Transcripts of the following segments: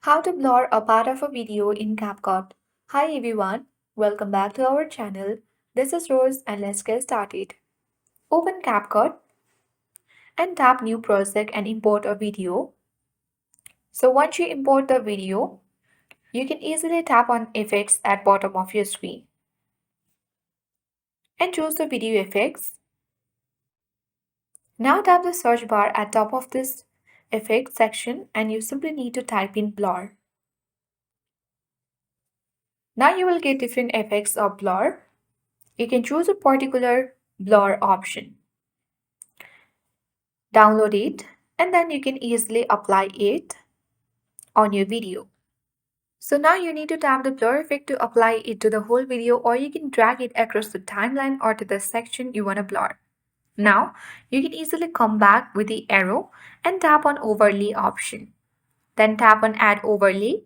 How to blur a part of a video in Capcut. Hi everyone, welcome back to our channel. This is Rose and let's get started. Open Capcut and tap New Project and import a video. So once you import the video, you can easily tap on Effects at bottom of your screen and choose the video effects. Now tap the search bar at top of this effects section and you simply need to type in blur. Now you will get different effects of blur. You can choose a particular blur option. Download it and then you can easily apply it on your video. So now you need to tap the blur effect to apply it to the whole video, or you can drag it across the timeline or to the section you want to blur. Now you can easily come back with the arrow and tap on overlay option. Then tap on add overlay.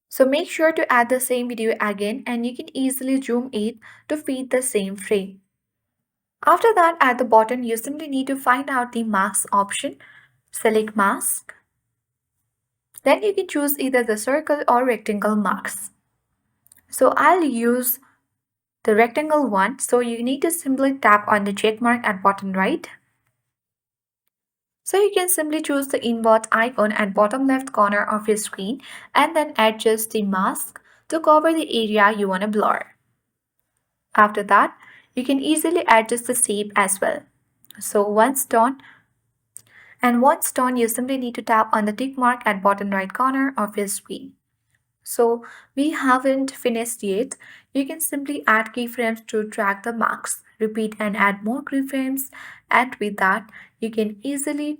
So make sure to add the same video again and you can easily zoom it to fit the same frame. After that, at the bottom, you simply need to find out the mask option. Select mask. Then you can choose either the circle or rectangle marks. So I'll use the rectangle one. So you need to simply tap on the check mark at bottom right. So you can simply choose the invert icon at bottom left corner of your screen and then adjust the mask to cover the area you want to blur. After that, you can easily adjust the shape as well. So once done, you simply need to tap on the tick mark at bottom right corner of your screen. So we haven't finished yet. You can simply add keyframes to track the marks. Repeat and add more keyframes, and with that, you can easily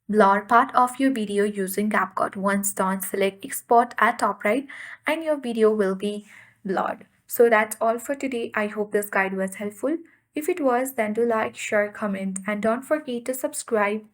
blur part of your video using Capcut. Once done, select export at top right and your video will be blurred. So that's all for today. I hope this guide was helpful. If it was, then do like, share, comment, and don't forget to subscribe.